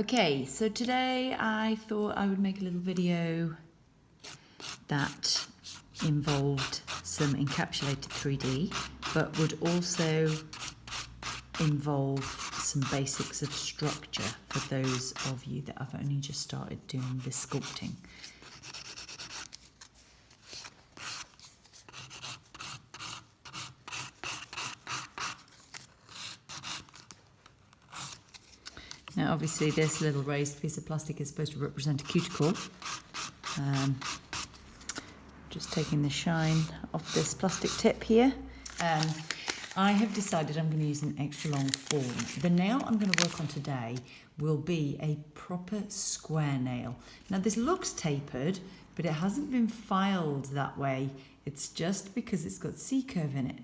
Okay, so today I thought I would make a little video that involved some encapsulated 3D, but would also involve some basics of structure for those of you that have only just started doing this sculpting. Now obviously this little raised piece of plastic is supposed to represent a cuticle. Just taking the shine off this plastic tip here. I have decided I'm going to use an extra long form. The nail I'm going to work on today will be a proper square nail. Now this looks tapered, but it hasn't been filed that way. It's just because it's got C-curve in it.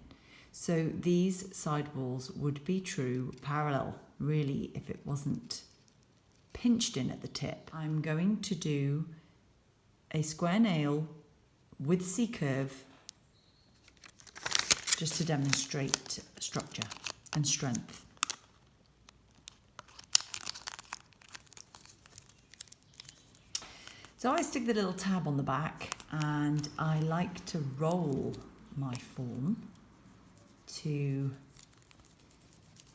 So these side walls would be true parallel, really, if it wasn't pinched in at the tip. I'm going to do a square nail with C-curve just to demonstrate structure and strength. So I stick the little tab on the back and I like to roll my form to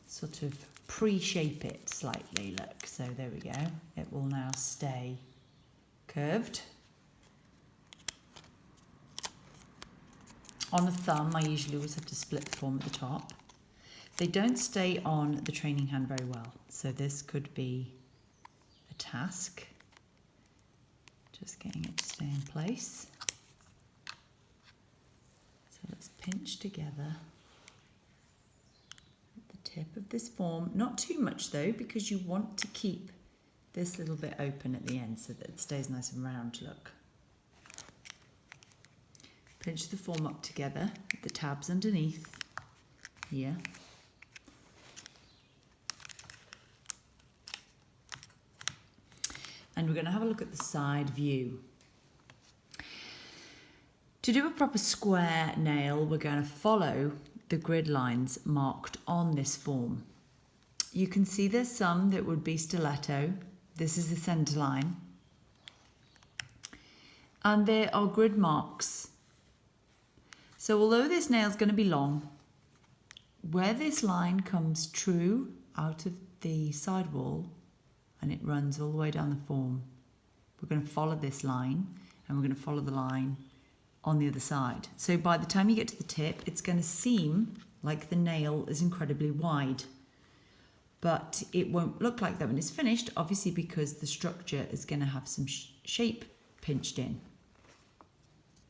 sort of pre-shape it slightly. Look, so there we go. It will now stay curved. On a thumb, I usually always have to split the form at the top. They don't stay on the training hand very well, so this could be a task. Just getting it to stay in place. So let's pinch together at the tip of this form. Not too much though, because you want to keep this little bit open at the end so that it stays nice and round, look. Pinch the form up together, with the tabs underneath here. And we're going to have a look at the side view. To do a proper square nail, we're going to follow the grid lines marked on this form. You can see there's some that would be stiletto. This is the centre line. And there are grid marks. So although this nail is going to be long, where this line comes true out of the side wall and it runs all the way down the form, we're going to follow this line and we're going to follow the line on the other side. So by the time you get to the tip, it's going to seem like the nail is incredibly wide, but it won't look like that when it's finished, obviously, because the structure is going to have some shape pinched in.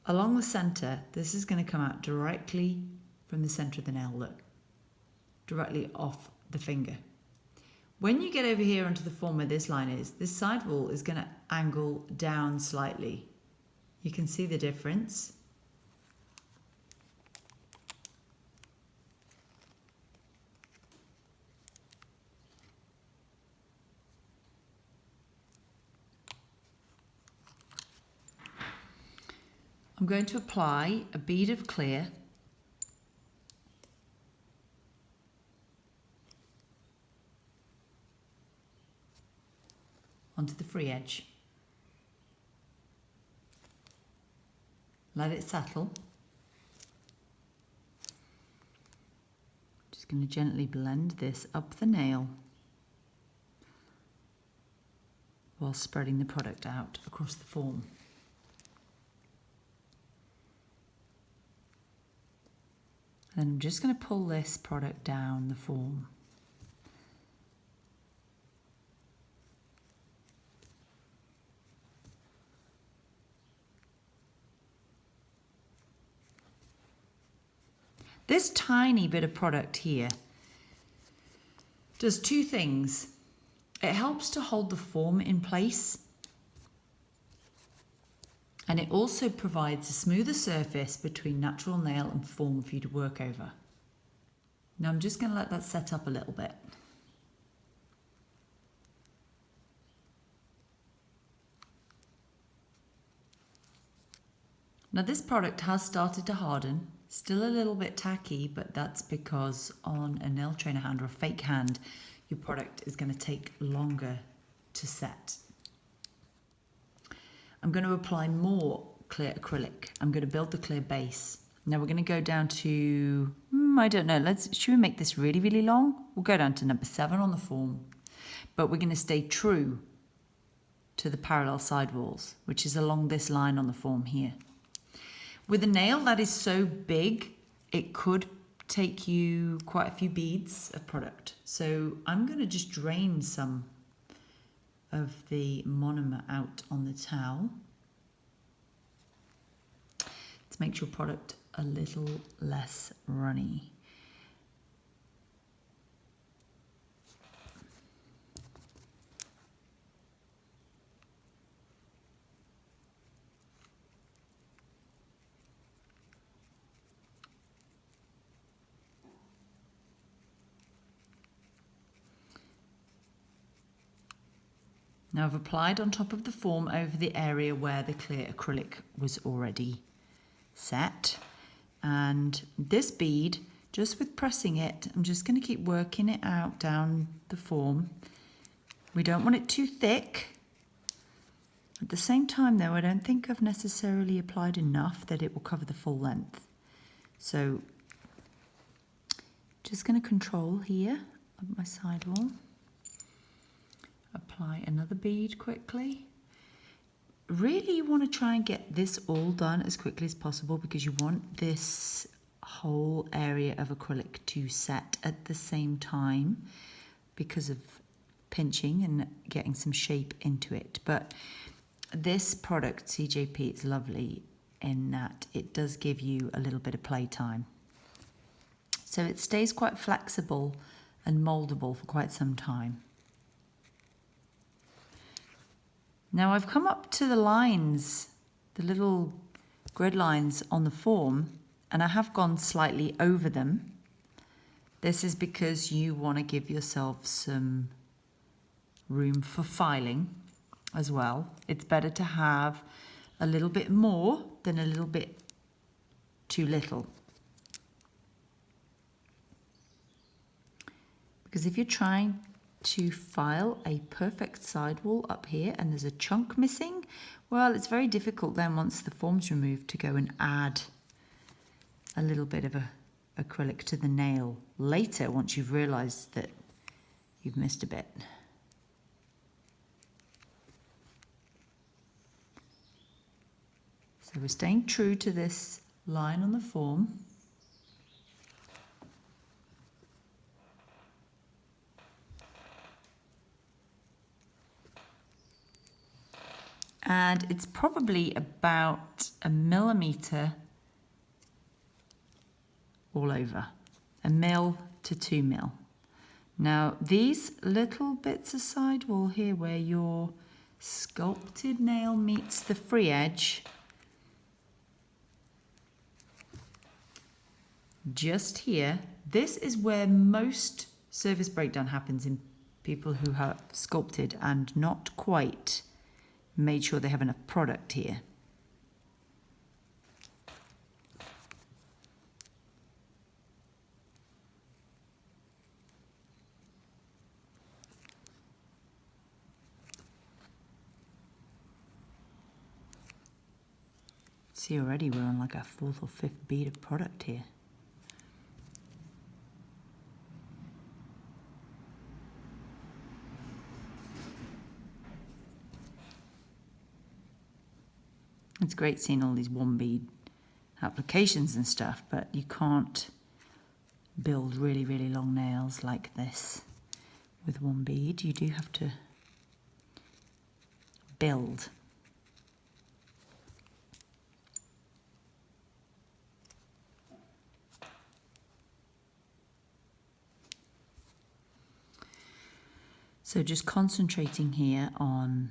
Along the centre, this is going to come out directly from the centre of the nail, look, directly off the finger. When you get over here onto the form where this line is, this side wall is going to angle down slightly. You can see the difference. I'm going to apply a bead of clear onto the free edge. Let it settle. Just going to gently blend this up the nail while spreading the product out across the form. Then I'm just going to pull this product down the form. This tiny bit of product here does two things. It helps to hold the form in place, and it also provides a smoother surface between natural nail and form for you to work over. Now I'm just going to let that set up a little bit. Now this product has started to harden, still a little bit tacky, but that's because on a nail trainer hand or a fake hand, your product is going to take longer to set. I'm going to apply more clear acrylic. I'm going to build the clear base. Now we're going to go down to, I don't know, should we make this really, really long? We'll go down to number 7 on the form. But we're going to stay true to the parallel side walls, which is along this line on the form here. With a nail that is so big, it could take you quite a few beads of product. So I'm going to just drain some of the monomer out on the towel to make your product a little less runny. Now I've applied on top of the form over the area where the clear acrylic was already set. And this bead, just with pressing it, I'm just going to keep working it out down the form. We don't want it too thick. At the same time though, I don't think I've necessarily applied enough that it will cover the full length. So just going to control here of my side wall. Apply another bead quickly. Really you want to try and get this all done as quickly as possible because you want this whole area of acrylic to set at the same time because of pinching and getting some shape into it. But this product, CJP, is lovely in that it does give you a little bit of play time. So it stays quite flexible and moldable for quite some time. Now I've come up to the lines, the little grid lines on the form, and I have gone slightly over them. This is because you want to give yourself some room for filing as well. It's better to have a little bit more than a little bit too little. Because if you're trying to file a perfect sidewall up here and there's a chunk missing, well, it's very difficult then once the form's removed to go and add a little bit of acrylic to the nail later once you've realized that you've missed a bit. So we're staying true to this line on the form. And it's probably about 1 millimeter all over, 1 mil to 2 mil. Now these little bits of sidewall here where your sculpted nail meets the free edge, just here, this is where most surface breakdown happens in people who have sculpted and not quite made sure they have enough product here. See, already we're on like a 4th or 5th bead of product here. It's great seeing all these 1 bead applications and stuff, but you can't build really, really long nails like this with 1 bead. You do have to build. So just concentrating here on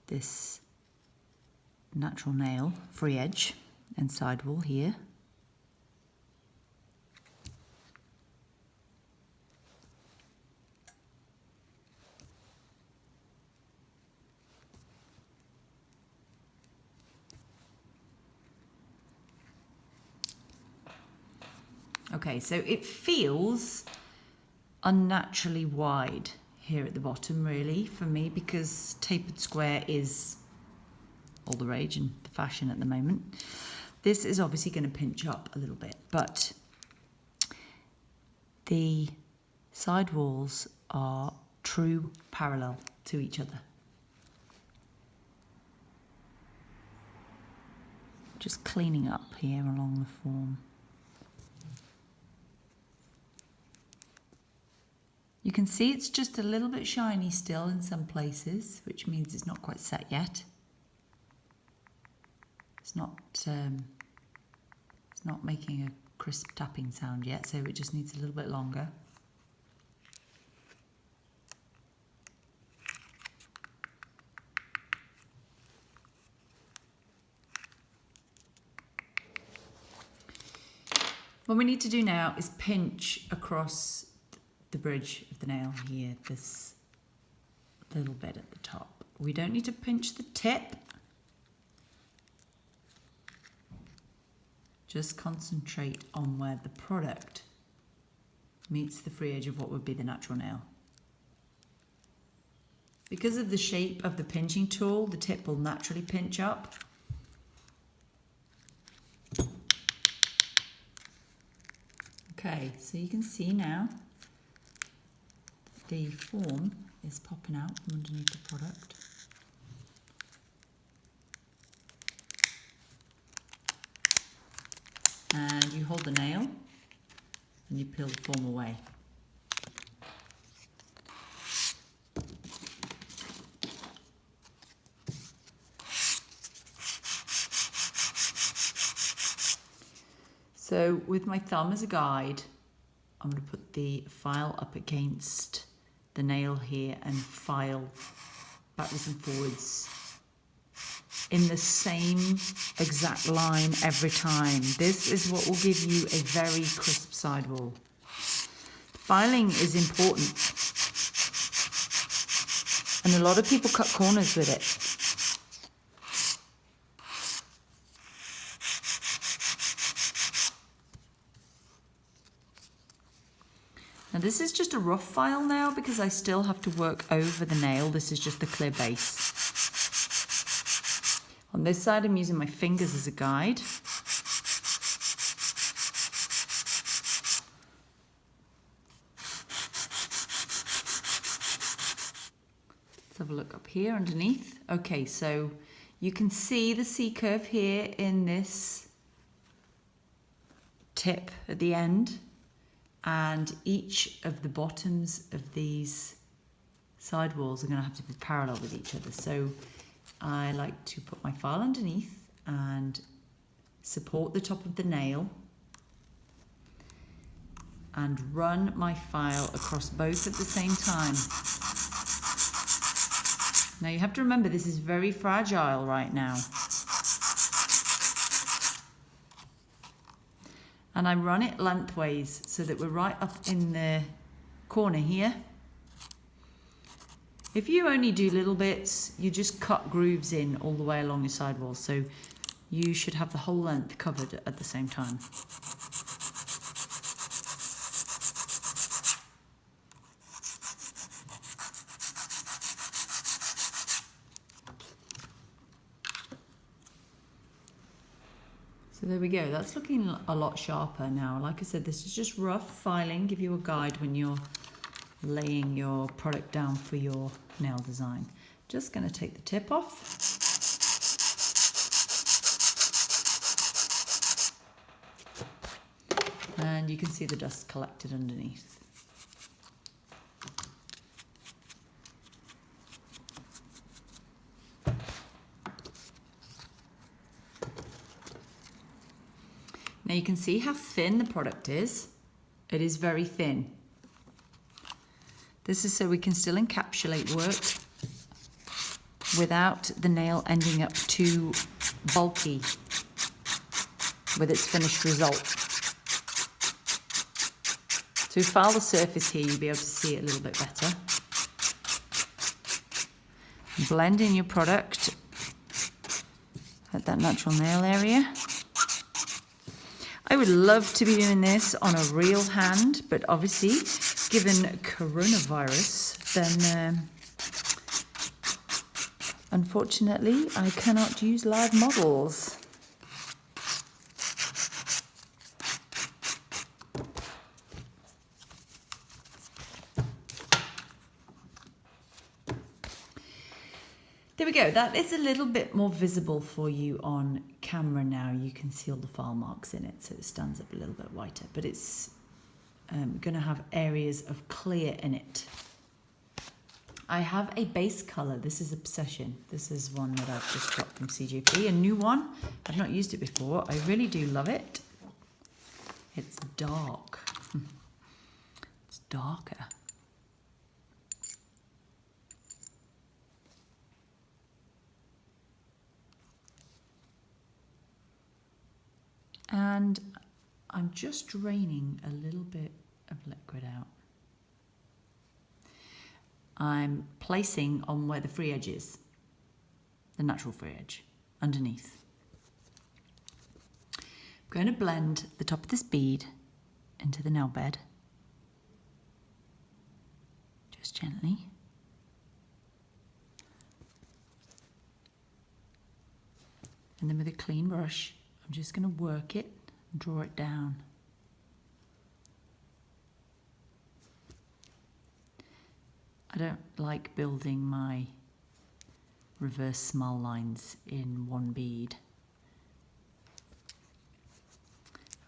this natural nail, free edge and sidewall here. Okay, so it feels unnaturally wide here at the bottom, really, for me, because tapered square is all the rage and the fashion at the moment. This is obviously going to pinch up a little bit, but the side walls are true parallel to each other. Just cleaning up here along the form. You can see it's just a little bit shiny still in some places, which means it's not quite set yet. It's not making a crisp tapping sound yet, so it just needs a little bit longer. What we need to do now is pinch across the bridge of the nail here, this little bit at the top. We don't need to pinch the tip. Just concentrate on where the product meets the free edge of what would be the natural nail. Because of the shape of the pinching tool, the tip will naturally pinch up. Okay, so you can see now the form is popping out from underneath the product. And you hold the nail and you peel the form away. So with my thumb as a guide, I'm going to put the file up against the nail here and file backwards and forwards in the same exact line every time. This is what will give you a very crisp sidewall. Filing is important, and a lot of people cut corners with it. Now this is just a rough file now because I still have to work over the nail. This is just the clear base. On this side I'm using my fingers as a guide. Let's have a look up here underneath. Okay, so you can see the C-curve here in this tip at the end. And each of the bottoms of these side walls are going to have to be parallel with each other. So I like to put my file underneath and support the top of the nail and run my file across both at the same time. Now you have to remember this is very fragile right now. And I run it lengthways so that we're right up in the corner here. If you only do little bits, you just cut grooves in all the way along your sidewall. So you should have the whole length covered at the same time. So there we go, that's looking a lot sharper now. Like I said, this is just rough filing, give you a guide when you're laying your product down for your nail design. Just going to take the tip off. And you can see the dust collected underneath. Now you can see how thin the product is. It is very thin. This is so we can still encapsulate work without the nail ending up too bulky with its finished result. So if you file the surface here, you'll be able to see it a little bit better. Blend in your product at that natural nail area. I would love to be doing this on a real hand, but obviously given coronavirus, then unfortunately I cannot use live models. There we go. That is a little bit more visible for you on camera now. You can see all the file marks in it, so it stands up a little bit whiter, but it's going to have areas of clear in it. I have a base colour. This is Obsession. This is one that I've just got from CJP, a new one. I've not used it before. I really do love it. It's dark. It's darker. And I'm just draining a little bit of liquid out. I'm placing on where the free edge is, the natural free edge, underneath. I'm going to blend the top of this bead into the nail bed, just gently. And then with a clean brush, I'm just going to work it and draw it down. I don't like building my reverse smile lines in one bead.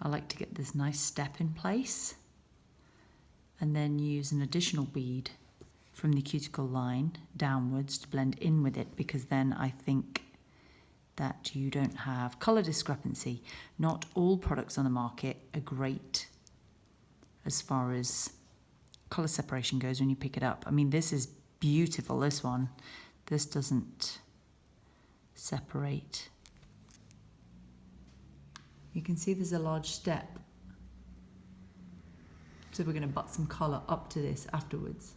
I like to get this nice step in place and then use an additional bead from the cuticle line downwards to blend in with it, because then I think that you don't have colour discrepancy. Not all products on the market are great as far as colour separation goes when you pick it up. I mean, this is beautiful, this one. This doesn't separate. You can see there's a large step. So we're going to butt some colour up to this afterwards.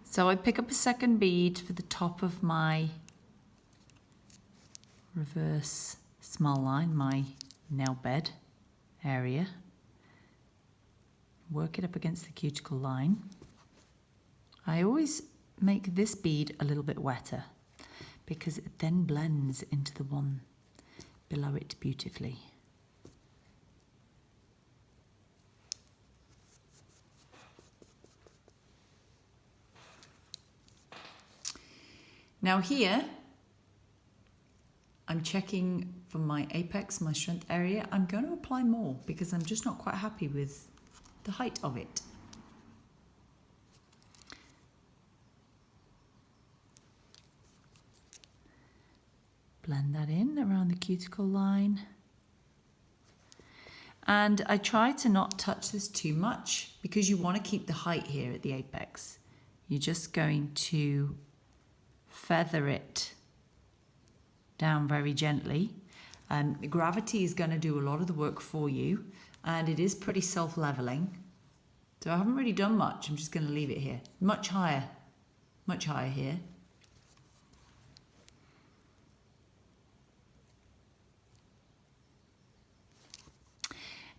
So I pick up a second bead for the top of my reverse smile line, my nail bed area. Work it up against the cuticle line. I always make this bead a little bit wetter because it then blends into the one below it beautifully. Now here, I'm checking for my apex, my strength area. I'm going to apply more because I'm just not quite happy with the height of it. Blend that in around the cuticle line. And I try to not touch this too much because you want to keep the height here at the apex. You're just going to feather it down very gently. Gravity is going to do a lot of the work for you, and it is pretty self-leveling. So I haven't really done much. I'm just going to leave it here. Much higher here.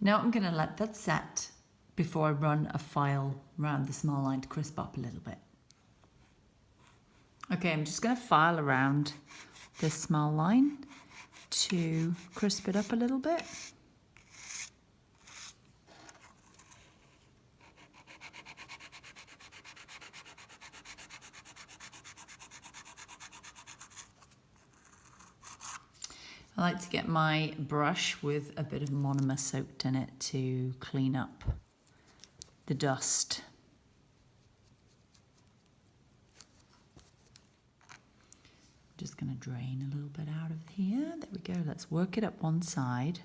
Now I'm going to let that set before I run a file around the smile line to crisp up a little bit. Okay, I'm just going to file around this smile line to crisp it up a little bit. I like to get my brush with a bit of monomer soaked in it to clean up the dust. Just going to drain a little bit out of here. There we go. Let's work it up one side.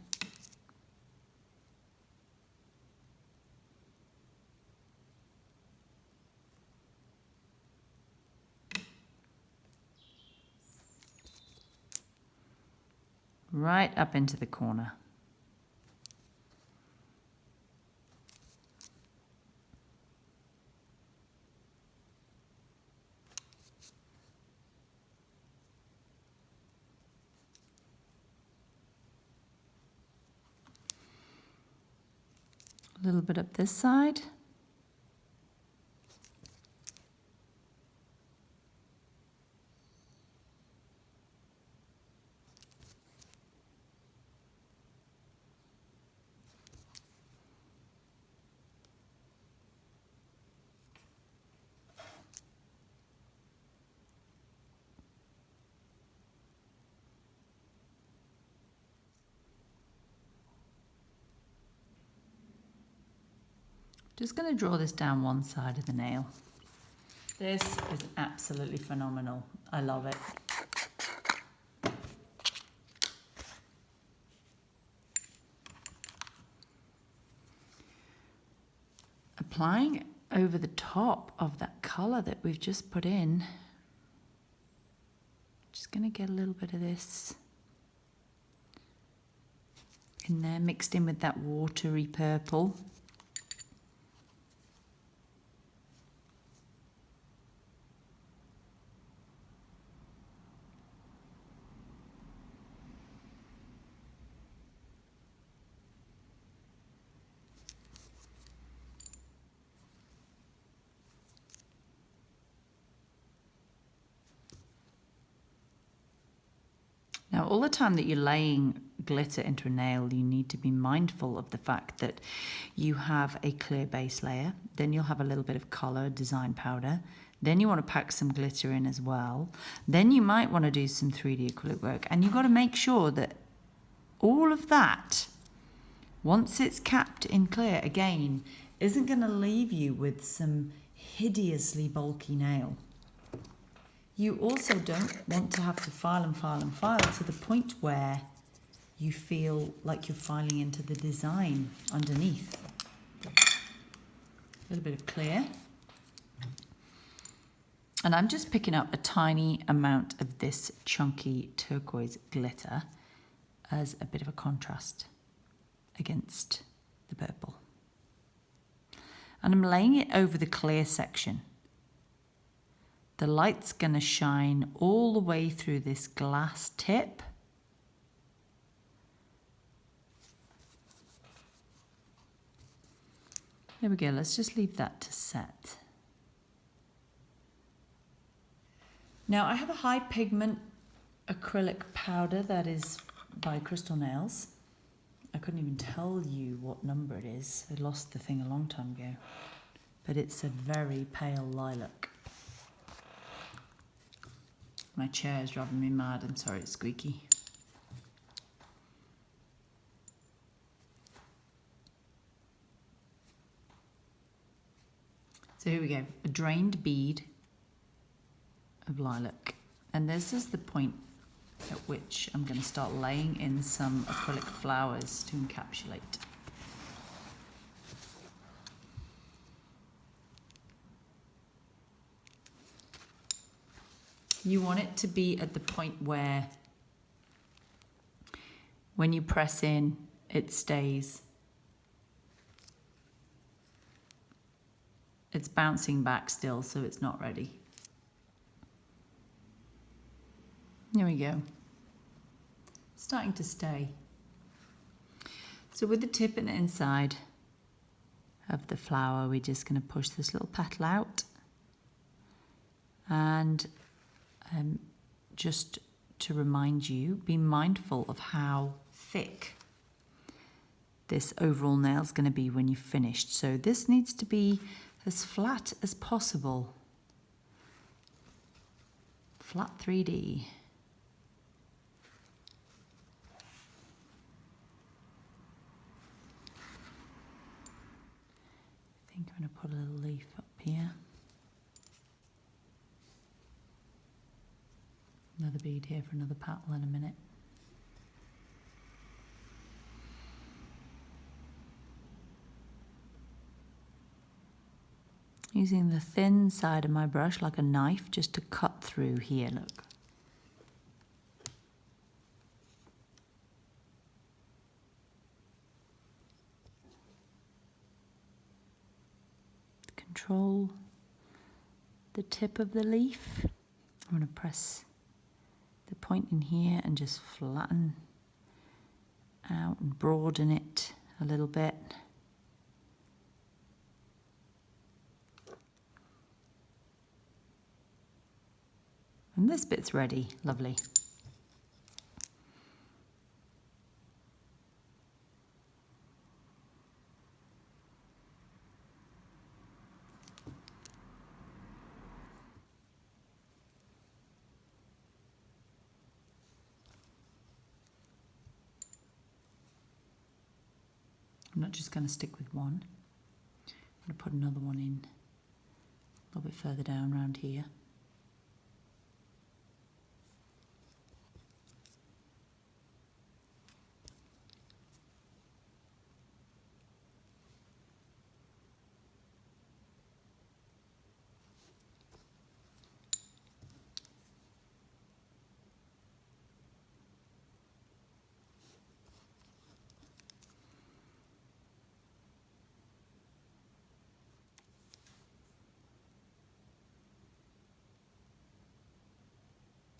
Right up into the corner. A little bit up this side. Just going to draw this down one side of the nail. This is absolutely phenomenal. I love it. Applying over the top of that colour that we've just put in. Just going to get a little bit of this in there, mixed in with that watery purple. Now, all the time that you're laying glitter into a nail, you need to be mindful of the fact that you have a clear base layer, then you'll have a little bit of colour, design powder, then you want to pack some glitter in as well, then you might want to do some 3D acrylic work, and you've got to make sure that all of that, once it's capped in clear, again, isn't going to leave you with some hideously bulky nail. You also don't want to have to file and file and file to the point where you feel like you're filing into the design underneath. A little bit of clear. And I'm just picking up a tiny amount of this chunky turquoise glitter as a bit of a contrast against the purple. And I'm laying it over the clear section. The light's going to shine all the way through this glass tip. There we go, let's just leave that to set. Now I have a high pigment acrylic powder that is by Crystal Nails. I couldn't even tell you what number it is. I lost the thing a long time ago. But it's a very pale lilac. My chair is driving me mad. I'm sorry, it's squeaky. So here we go, a drained bead of lilac. And this is the point at which I'm going to start laying in some acrylic flowers to encapsulate. You want it to be at the point where when you press in, it stays. It's bouncing back still, so it's not ready. There we go. It's starting to stay. So with the tip and the inside of the flower, we're just going to push this little petal out. And just to remind you, be mindful of how thick this overall nail is going to be when you've finished. So this needs to be as flat as possible. Flat 3D. I think I'm going to put a little leaf up here. Another bead here for another petal in a minute. Using the thin side of my brush like a knife just to cut through here, look. Control the tip of the leaf. I'm going to press the point in here and just flatten out and broaden it a little bit. And this bit's ready, lovely. I'm not just going to stick with one. I'm going to put another one in a little bit further down around here.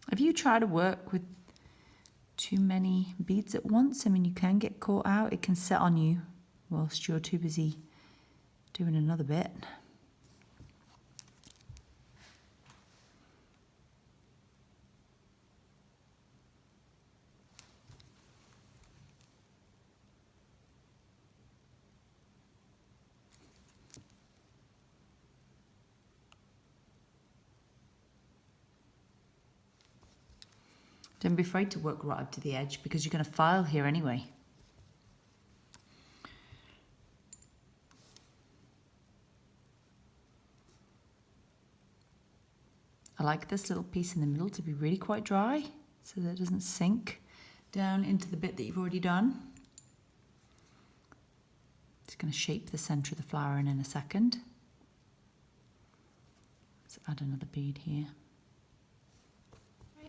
If you try to work with too many beads at once, I mean, you can get caught out. It can set on you whilst you're too busy doing another bit. Don't be afraid to work right up to the edge because you're going to file here anyway. I like this little piece in the middle to be really quite dry so that it doesn't sink down into the bit that you've already done. Just going to shape the centre of the flower in a second. Let's add another bead here.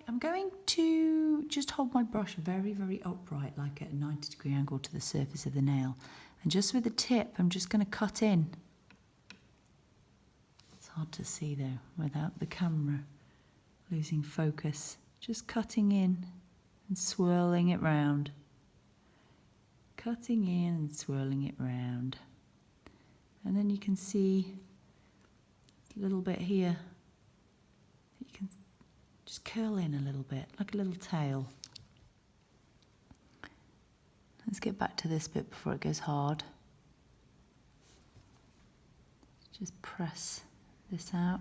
I'm going to just hold my brush very, very upright, like at a 90-degree angle to the surface of the nail. And just with the tip, I'm just going to cut in. It's hard to see though, without the camera losing focus. Just cutting in and swirling it round. Cutting in and swirling it round. And then you can see a little bit here. You can just curl in a little bit, like a little tail. Let's get back to this bit before it goes hard. Just press this out.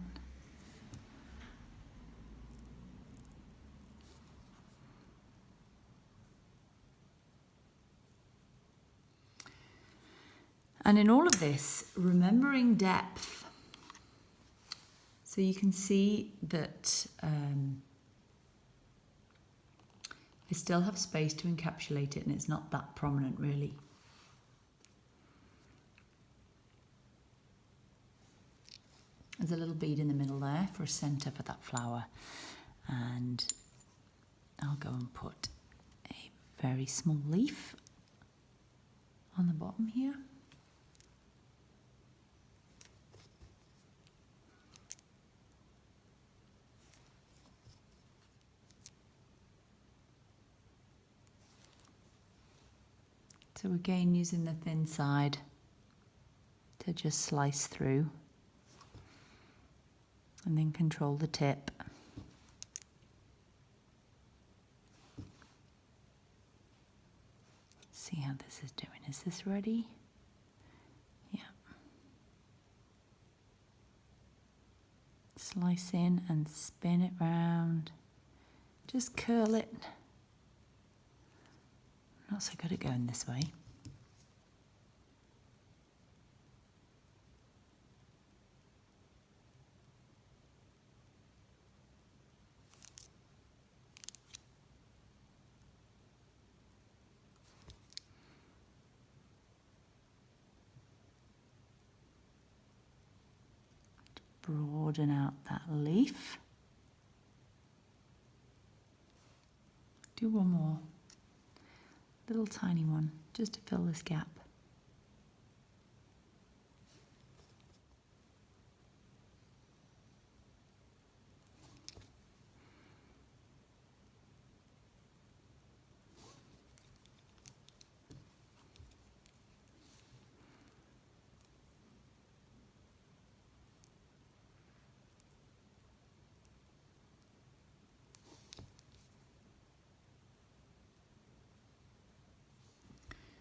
And in all of this, remembering depth. So you can see that I still have space to encapsulate it and it's not that prominent really. There's a little bead in the middle there for a centre for that flower. And I'll go and put a very small leaf on the bottom here. So again, using the thin side to just slice through and then control the tip. See how this is doing. Is this ready? Yeah. Slice in and spin it round. Just curl it. Not so good at going this way. Broaden out that leaf. Do one more. Little tiny one, just to fill this gap.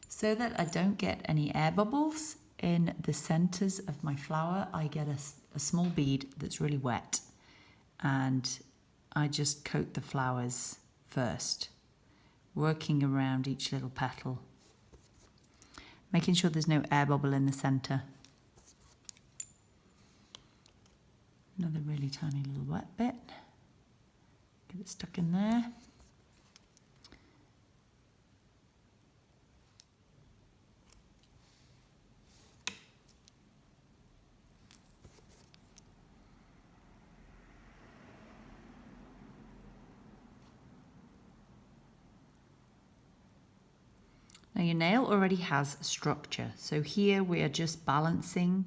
So that I don't get any air bubbles in the centers of my flower, I get a small bead that's really wet and I just coat the flowers first, working around each little petal, making sure there's no air bubble in the center. Another really tiny little wet bit. Get it stuck in there. Now your nail already has structure, so here we are just balancing.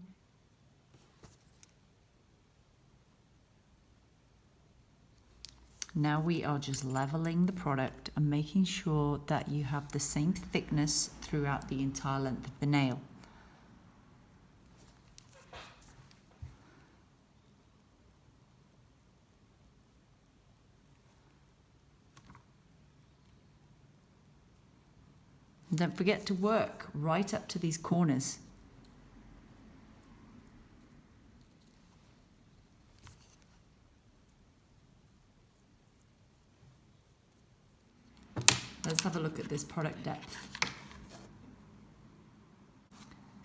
Now we are just leveling the product and making sure that you have the same thickness throughout the entire length of the nail. And don't forget to work right up to these corners. Let's have a look at this product depth.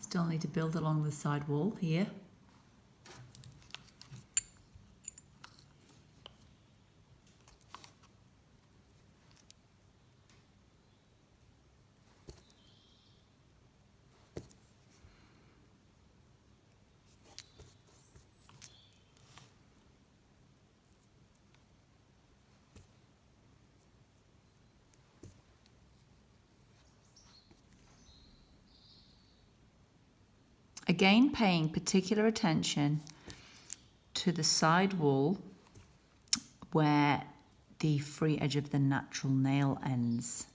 Still need to build along the side wall here. Again, paying particular attention to the side wall where the free edge of the natural nail ends.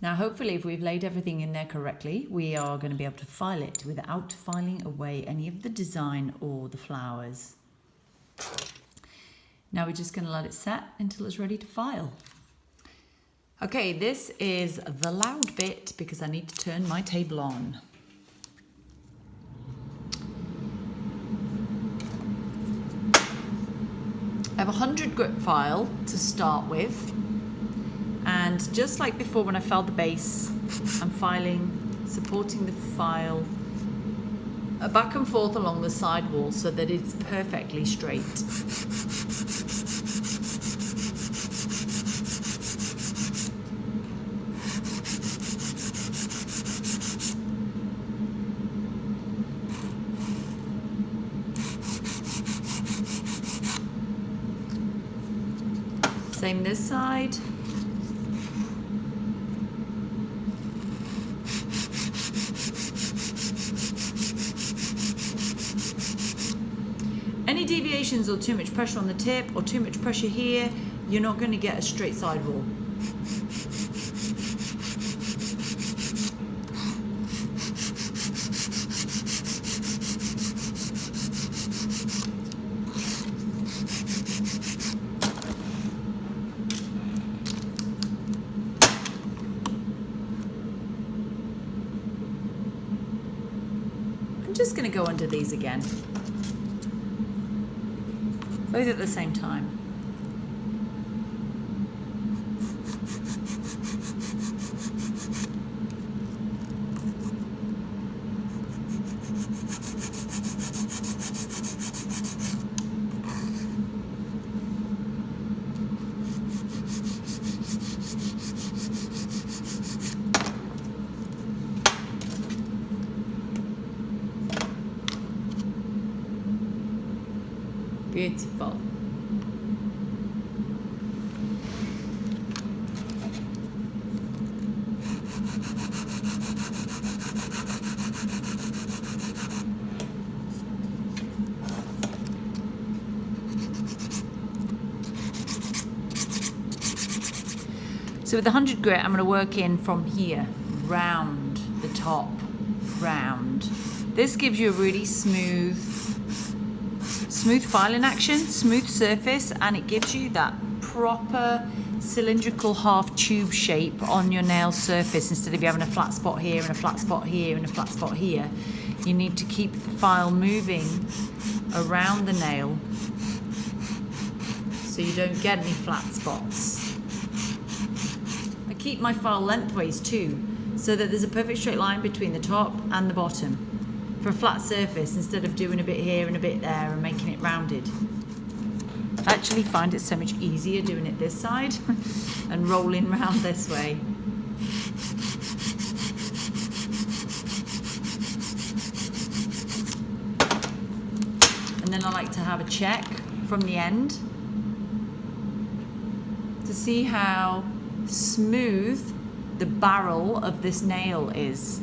Now hopefully if we've laid everything in there correctly, we are going to be able to file it without filing away any of the design or the flowers. Now we're just going to let it set until it's ready to file. Okay, this is the loud bit because I need to turn my table on. I have a 100 grit file to start with. And just like before when I filed the base, I'm filing, supporting the file back and forth along the side wall so that it's perfectly straight. Same this side. Any deviations or too much pressure on the tip or too much pressure here, you're not going to get a straight side wall. I'm just going to go under these again. Both at the same time. Beautiful. So with the 100 grit, I'm going to work in from here, round the top, round. This gives you a really smooth Smooth filing action, smooth surface, and it gives you that proper cylindrical half tube shape on your nail surface. Instead of you having a flat spot here and a flat spot here and a flat spot here, you need to keep the file moving around the nail so you don't get any flat spots. I keep my file lengthways too, so that there's a perfect straight line between the top and the bottom for a flat surface, instead of doing a bit here and a bit there and making it rounded. I actually find it so much easier doing it this side and rolling around this way. And then I like to have a check from the end to see how smooth the barrel of this nail is.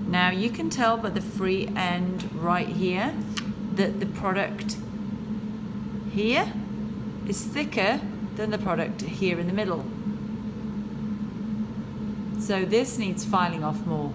Now you can tell by the free end right here that the product here is thicker than the product here in the middle. So this needs filing off more.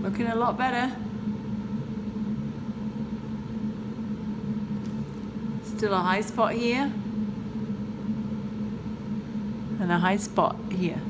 Looking a lot better. Still a high spot here and a high spot here.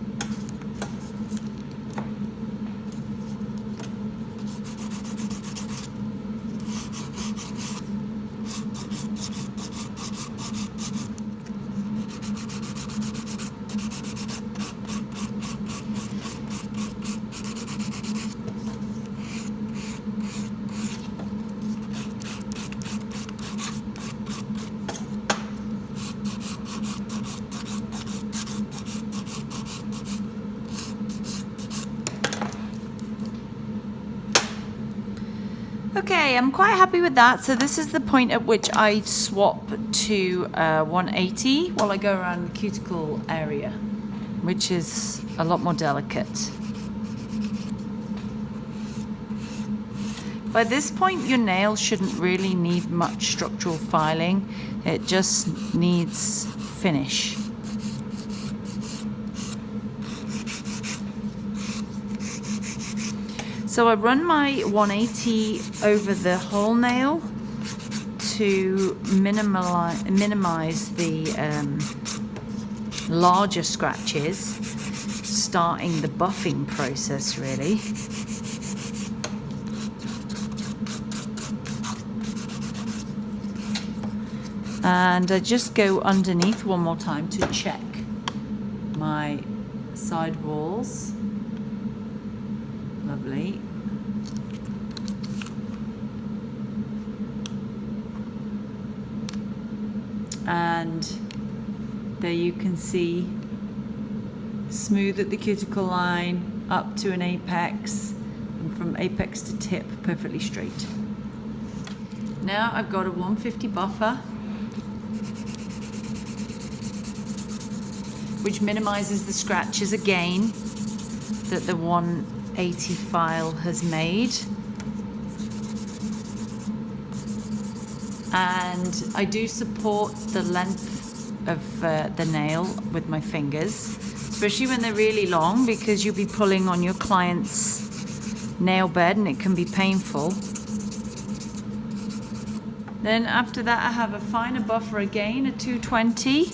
Okay, I'm quite happy with that. So this is the point at which I swap to 180 while I go around the cuticle area, which is a lot more delicate. By this point, your nail shouldn't really need much structural filing. It just needs finish. So I run my 180 over the whole nail to minimize the larger scratches, starting the buffing process really. And I just go underneath one more time to check my side walls. Lovely. And there you can see smooth at the cuticle line up to an apex, and from apex to tip perfectly straight. Now I've got a 150 buffer, which minimizes the scratches again that the 180 file has made. And I do support the length of the nail with my fingers, especially when they're really long, because you'll be pulling on your client's nail bed and it can be painful. Then after that I have a finer buffer again, a 220.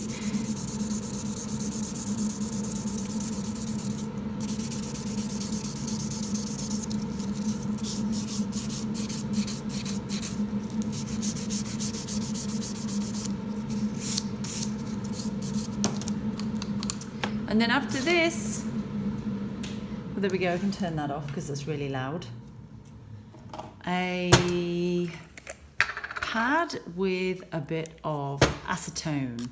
And then after this, well, there we go, I can turn that off because it's really loud. A pad with a bit of acetone.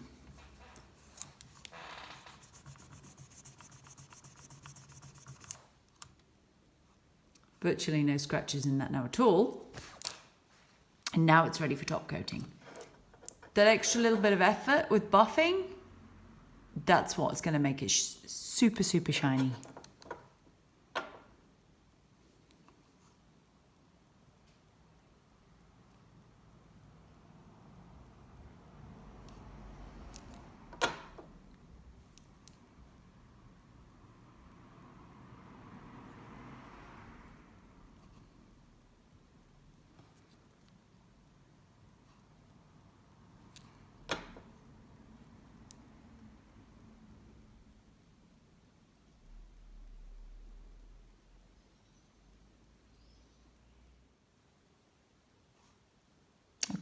Virtually no scratches in that now at all. And now it's ready for top coating. that extra little bit of effort with buffing, that's what's going to make it super, super shiny.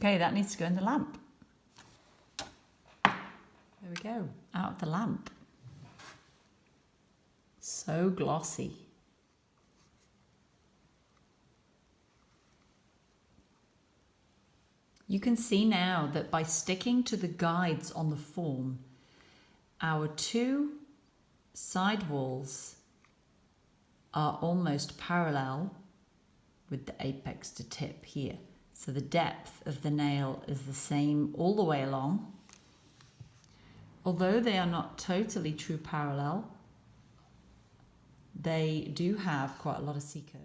Okay, that needs to go in the lamp. There we go, out of the lamp. So glossy. You can see now that by sticking to the guides on the form, our two side walls are almost parallel with the apex to tip here. So the depth of the nail is the same all the way along. Although they are not totally true parallel, they do have quite a lot of C-curve.